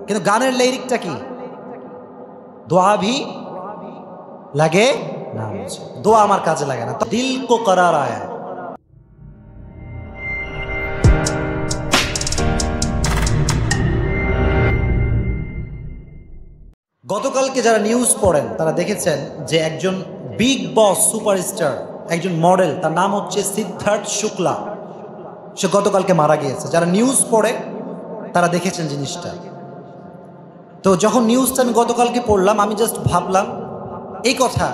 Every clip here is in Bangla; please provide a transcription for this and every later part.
কিন্তু গানের লিরিকটা কি? দোয়া ভি লাগে না মুঝে, দোয়া আমার কাজে লাগে না। দিল কো करार आया। গতকালকে যারা নিউজ পড়েন তারা দেখেছেন যে একজন বিগ বস সুপারস্টার, একজন মডেল, তার নাম হচ্ছে সিদ্ধার্থ শুক্লা, সে গতকালকে মারা গিয়েছে। যারা নিউজ পড়ে তারা দেখেছেন জিনিসটা। তো যখন নিউজটা আমি গতকালকে পড়লাম, আমি জাস্ট ভাবলাম এই কথা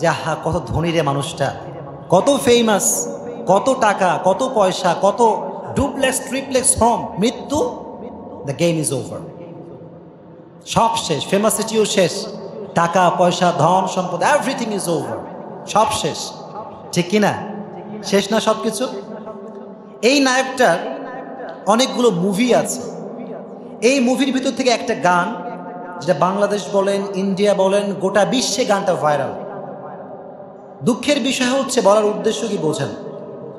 যে আহা, কত ধনী রে মানুষটা, কত ফেমাস, কত টাকা, কত পয়সা, কত ডুপ্লেক্স ট্রিপ্লেক্স হোম, মৃত্যু, দ্য গেম ইজ ওভার, সব শেষ, ফেমাসিটিও শেষ, টাকা পয়সা ধন সম্পদ এভরিথিং ইজ ওভার, সব শেষ, ঠিক কিনা? শেষ না সব কিছু? এই নায়কটার অনেকগুলো মুভি আছে। এই মুভির ভিতর থেকে একটা গান, যেটা বাংলাদেশ বলেন, ইন্ডিয়া বলেন, গোটা বিশ্বে গানটা ভাইরাল। দুঃখের বিষয় হচ্ছে, বলার উদ্দেশ্য কি বোঝেন,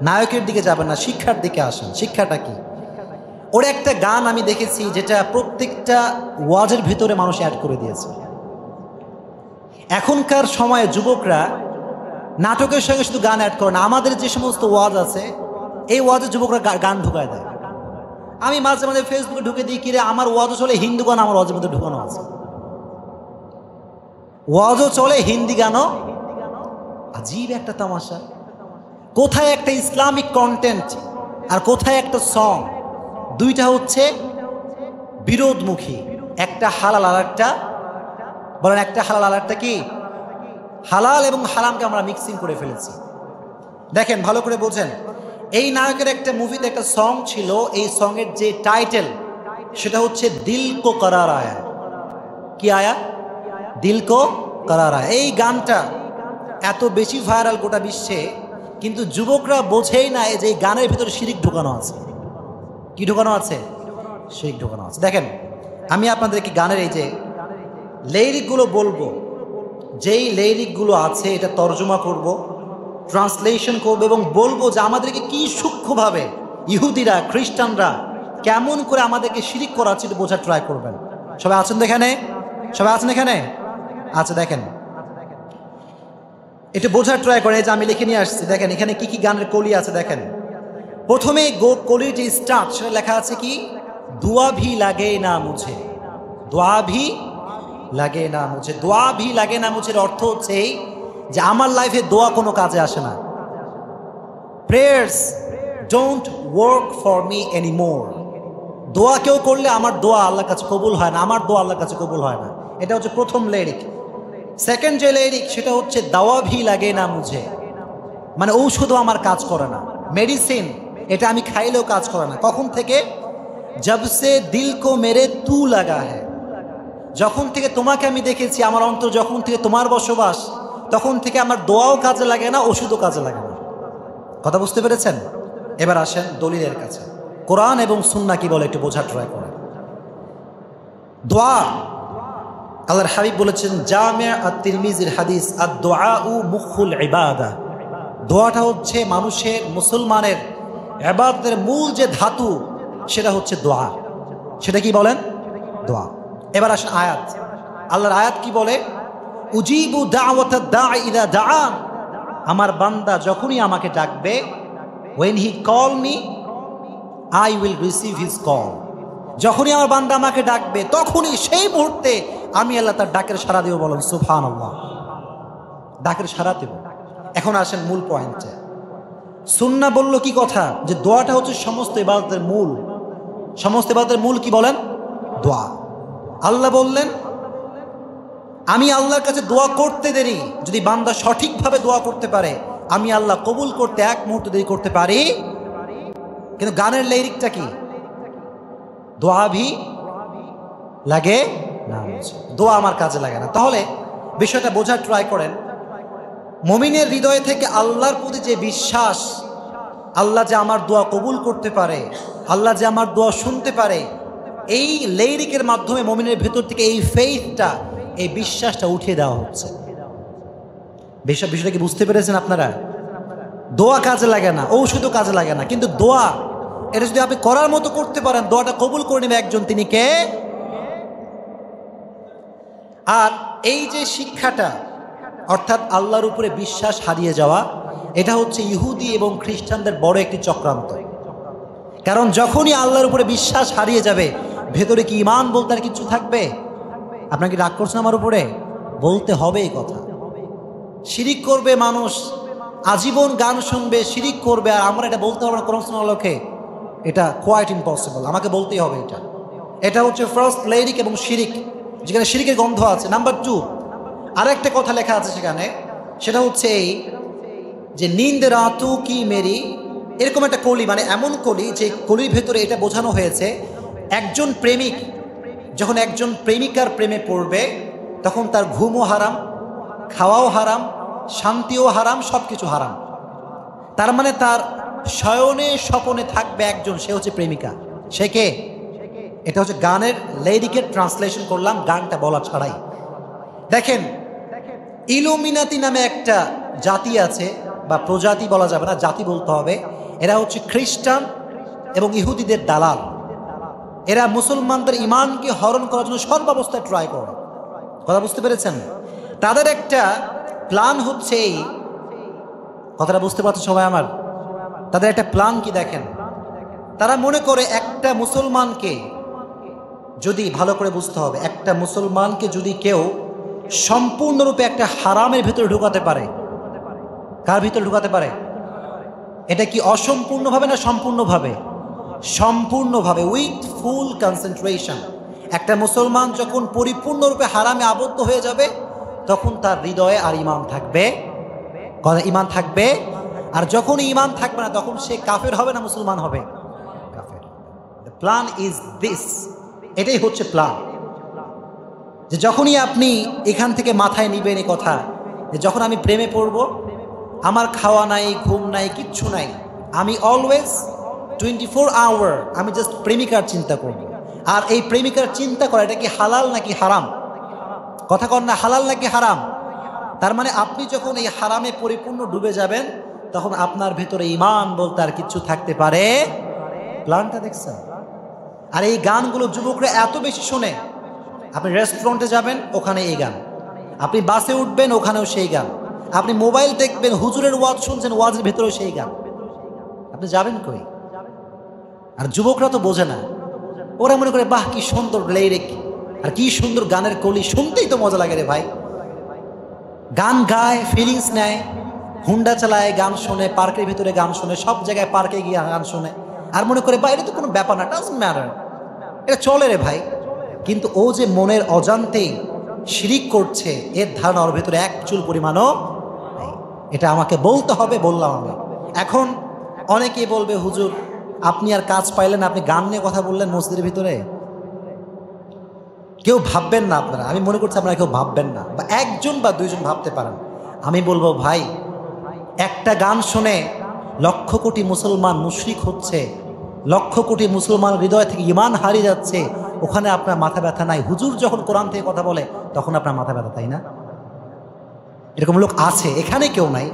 নায়কের দিকে যাবেন না, শিক্ষার দিকে আসেন। শিক্ষাটা কি? ওর একটা গান আমি দেখেছি যেটা প্রত্যেকটা ওয়াজের ভিতরে মানুষ অ্যাড করে দিয়েছে। এখনকার সময়ে যুবকরা নাটকের সঙ্গে শুধু গান অ্যাড করে না, আমাদের যে সমস্ত ওয়াজ আছে এই ওয়াজে যুবকরা গান ঢুকায় দেয়। আমি মাঝে মাঝে ফেসবুকে ঢুকে দিই, কিরে আমার ওয়াজও চলে হিন্দু গান, আমার ওয়াজের মধ্যে ঢুকানো আছে, ওয়াজও চলে হিন্দি গানও। আজীব একটা তামাশা, কোথায় একটা ইসলামিক কন্টেন্ট আর কোথায় একটা সং, দুইটা হচ্ছে বিরোধমুখী, একটা হালাল আর একটা, বলেন একটা হালাল আর একটা কি? হালাল এবং হারামকে আমরা মিক্সিং করে ফেলেছি। দেখেন ভালো করে বোঝেন, এই নায়কের একটা মুভিতে একটা সং ছিল, এই সঙের যে টাইটেল সেটা হচ্ছে দিল কো करार आया। কি আয়া? দিল কো करार आया। এই গানটা এত বেশি ভাইরাল গোটা বিশ্বে, কিন্তু যুবকরা বোঝেই না যে এই গানের ভিতরে শিরিক ঢোকানো আছে। কি ঢোকানো আছে? শিরিক ঢোকানো আছে। দেখেন আমি আপনাদেরকে গানের এই যে লিরিকগুলো বলবো, যেই লিরিকগুলো আছে এটা তর্জমা করব, ট্রান্সলেশন করব এবং বলবো যে আমাদেরকে কি সূক্ষ্মভাবে ইহুদিরা, খ্রিস্টানরা কেমন করে আমাদেরকে শিরিক করাচ্ছে এটা বোঝার ট্রাই করবেন। সবাই আছেন এখানে? সবাই আছেন এখানে? আচ্ছা দেখেন, এটা বোঝার ট্রাই করেন। এই যে আমি লিখে নিয়ে আসছি, দেখেন এখানে কি কি গানের কলি আছে। দেখেন প্রথমে কলির যে স্টার্ট সেটা লেখা আছে কি? দুয়া ভি লাগে না মুঝে, দোয়া ভি লাগে না মুঝে। দোয়া ভি লাগে না মুঝের অর্থ হচ্ছে এই যে আমার লাইফে দোয়া কোনো কাজে আসে না। Prayers don't work for me anymore. দোয়া কেউ করলে আমার দোয়া আল্লাহর কাছে কবুল হয় না, আমার দোয়া আল্লাহর কাছে কবুল হয় না। এটা হচ্ছে প্রথম লিরিক। সেকেন্ড যে লিরিক সেটা হচ্ছে দাওয়া ভি লাগে না মুঝে, মানে ঔষধও আমার কাজ করে না, মেডিসিন এটা আমি খাইলেও কাজ করে না। কখন থেকে? জব সে দিল কো মেরে তু লাগা হ্যায়, যখন থেকে তোমাকে আমি দেখেছি, আমার অন্তর যখন থেকে তোমার বসবাস, তখন থেকে আমার দোয়াও কাজে লাগে না, ওষুধও কাজে লাগে না। কথা বুঝতে পেরেছেন? এবার আসেন দলিলের কাছে, কোরআন এবং সুন্নাহ কি বলে একটু বোঝার ট্রাই করেন। দোয়া, আল্লাহর হাবিব বলেছেন জামি' আত-তিরমিজির হাদিস, আদ-দুআউ মুখুল ইবাদা। দোয়াটা হচ্ছে মানুষের, মুসলমানের ইবাদতের মূল যে ধাতু সেটা হচ্ছে দোয়া। সেটা কি বলেন? দোয়া। এবার আসেন আয়াত, আল্লাহর আয়াত কি বলে? উজিবু দাওয়াতাদ দাঈ ইযা দাআন, আমার বান্দা যখনই আমাকে ডাকবে, when he call me I will receive his call। যখনই আমার বান্দা আমাকে ডাকবে তখনই সেই মুহূর্তে আমি আল্লাহ তার ডাকের সাড়া দেব। বলেন সুবহানাল্লাহ, ডাকের সাড়া দেব। এখন আসেন মূল পয়েন্টে। সুন্নাহ বলল কি কথা? যে দোয়াটা হচ্ছে সমস্ত ইবাদতের মূল। সমস্ত ইবাদতের মূল কি বলেন? দোয়া। আল্লাহ বললেন আমি আল্লাহর কাছে দোয়া করতে দেরি, যদি বান্দা সঠিকভাবে দোয়া করতে পারে আমি আল্লাহ কবুল করতে এক মুহূর্ত দেরি করতে পারি। কিন্তু গানের লিরিকটা কি? দোয়া ভি লাগে না মুঝে, দোয়া আমার কাজে লাগে না। তাহলে বিষয়টা বোঝার ট্রাই করেন, মুমিনের হৃদয় থেকে আল্লাহর প্রতি যে বিশ্বাস, আল্লাহ যে আমার দোয়া কবুল করতে পারে, আল্লাহ যে আমার দোয়া শুনতে পারে, এই লিরিকের মাধ্যমে মুমিনের ভেতর থেকে এই ফেইথটা, এই বিশ্বাসটা উঠিয়ে দেওয়া হচ্ছে। বিষয়টা কি বুঝতে পেরেছেন আপনারা? দোয়া কাজে লাগে না, ঔষধও কাজে লাগে না, কিন্তু দোয়া এটা যদি আপনি করার মতো করতে পারেন, দোয়াটা কবুল করে নেবে একজন, তিনি কে? আর এই যে শিক্ষাটা, অর্থাৎ আল্লাহর উপরে বিশ্বাস হারিয়ে যাওয়া, এটা হচ্ছে ইহুদি এবং খ্রিস্টানদের বড় একটি চক্রান্ত। কারণ যখনই আল্লাহর উপরে বিশ্বাস হারিয়ে যাবে, ভেতরে কি ঈমান বলতে আর কিছু থাকবে? আপনাকে রাগ করছেন আমার উপরে? বলতে হবে এই কথা। শিরিক করবে মানুষ, আজীবন গান শুনবে, শিরিক করবে, আর আমরা এটা বলতে হবে না কোরআন সুন্নাহর আলোকে? এটা কোয়াইট ইম্পসিবল, আমাকে বলতেই হবে এটা। এটা হচ্ছে ফার্স্ট লেরিক এবং শিরিক, যেখানে শিরিকের গন্ধ আছে। নাম্বার 2, আরেকটা কথা লেখা আছে সেখানে, সেটা হচ্ছে এই যে নিন্দ রাতু কি মেরি, এরকম একটা কলি, মানে এমন কলি যে কলির ভেতরে এটা বোঝানো হয়েছে একজন প্রেমিক যখন একজন প্রেমিকার প্রেমে পড়বে তখন তার ঘুমও হারাম, খাওয়াও হারাম, শান্তিও হারাম, সব কিছু হারাম। তার মানে তার শয়নে স্বপনে থাকবে একজন, সে হচ্ছে প্রেমিকা। সে কে? এটা হচ্ছে গানের লিরিকের ট্রান্সলেশন করলাম, গানটা বলা ছাড়াই। দেখেন, ইলুমিনাতি নামে একটা জাতি আছে, বা প্রজাতি বলা যাবে না, জাতি বলতে হবে। এরা হচ্ছে খ্রিস্টান এবং ইহুদিদের দালাল। এরা মুসলমানদের ইমানকে হরণ করার জন্য সর্বাবস্থায় ট্রাই করে। কথা বুঝতে পেরেছেন? তাদের একটা প্ল্যান হচ্ছে এই, কথাটা বুঝতে পারছো সবাই আমার? তাদের একটা প্ল্যান কি দেখেন, তারা মনে করে একটা মুসলমানকে যদি, ভালো করে বুঝতে হবে, একটা মুসলমানকে যদি কেউ সম্পূর্ণরূপে একটা হারামের ভিতরে ঢুকাতে পারে, কার ভিতরে ঢুকাতে পারে? এটা কি অসম্পূর্ণভাবে না সম্পূর্ণভাবে? সম্পূর্ণভাবে, উইথ ফুল কনসেন্ট্রেশন। একটা মুসলমান যখন পরিপূর্ণরূপে হারামে আবদ্ধ হয়ে যাবে তখন তার হৃদয়ে আর ঈমান থাকবে, ঈমান থাকবে। আর যখন ঈমান থাকবে না তখন সে কাফের হবে না মুসলমান হবে? কাফের। দ্য প্ল্যান ইজ দিস, এটাই হচ্ছে প্ল্যান। যে যখনই আপনি এখান থেকে মাথায় নিবেন এই কথা, যে যখন আমি প্রেমে পড়ব, আমার খাওয়া নাই, ঘুম নাই, কিচ্ছু নাই, আমি অলওয়েজ 24 আওয়ার আমি জাস্ট প্রেমিকার চিন্তা করব। আর এই প্রেমিকার চিন্তা করা, এটা কি হালাল নাকি হারাম? কথা কন না, হালাল নাকি হারাম? তার মানে আপনি যখন এই হারামে পরিপূর্ণ ডুবে যাবেন তখন আপনার ভেতরে ঈমান বলতে আর কিছু থাকতে পারে? প্ল্যানটা দেখছেন? আর এই গানগুলো যুবকরা এত বেশি শোনে। আপনি রেস্টুরেন্টে যাবেন, ওখানে এই গান। আপনি বাসে উঠবেন, ওখানেও সেই গান। আপনি মোবাইল দেখবেন, হুজুরের ওয়াজ শুনছেন, ওয়াজের ভেতরেও সেই গান। আপনি যাবেন কই? আর যুবকরা তো বোঝে না, ওরা মনে করে বাহ কি সুন্দর লিরিক, আর কি সুন্দর গানের কলি, শুনতেই তো মজা লাগে রে ভাই। গান গায়, ফিলিংস নেয়, হুন্ডা চালায়, গান শোনে, পার্কের ভিতরে গান শোনে, সব জায়গায় পার্কে গিয়ে গান শোনে, আর মনে করে বা এটা তো কোনো ব্যাপার না, ডাজন্ট ম্যাটার, এটা চলে রে ভাই। কিন্তু ও যে মনের অজান্তেই শিরিক করছে, এর ধারণা ওর ভেতরে এক চুল পরিমাণও নেই। এটা আমাকে বলতে হবে, বললাম আমি। এখন অনেকেই বলবে, হুজুর আপনি আর কাজ পাইলেন, আপনি গান নিয়ে কথা বললেন মসজিদের ভিতরে। কেউ ভাববেন না আপনারা, আমি মনে করছি আপনারা কেউ ভাববেন না, বা একজন বা দুইজন ভাবতে পারেন। আমি বলবো ভাই, একটা গান শুনে লক্ষ কোটি মুসলমান মুশরিক হচ্ছে, লক্ষ কোটি মুসলমান হৃদয় থেকে ঈমান হারিয়ে যাচ্ছে, ওখানে আপনার মাথা ব্যথা নাই? হুজুর যখন কোরআন থেকে কথা বলে তখন আপনার মাথা ব্যথা, তাই না? এরকম লোক আছে, এখানে কেউ নাই।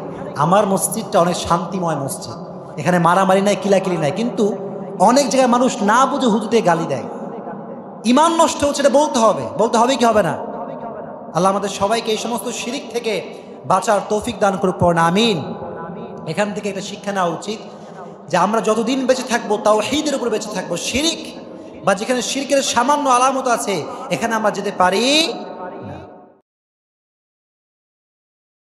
আমার মসজিদটা অনেক শান্তিময় মসজিদ, এখানে মারামারি নাই, কিলাকিলি নাই, কিন্তু অনেক জায়গায় মানুষ না বুঝে হুজুরকে গালি দেয়। ঈমান নষ্ট হচ্ছে, এটা বলতে হবে। বলতে হবে কি হবে না? আল্লাহ আমাদের সবাইকে এই সমস্ত শিরিক থেকে বাঁচার তৌফিক দান করুক, পড়েন আমিন। এখান থেকে একটা শিক্ষা নেওয়া উচিত যে আমরা যতদিন বেঁচে থাকবো তাওহীদের উপরে বেঁচে থাকবো। শিরিক বা যেখানে শিরকের সামান্য আলামত আছে এখানে আমরা যেতে পারি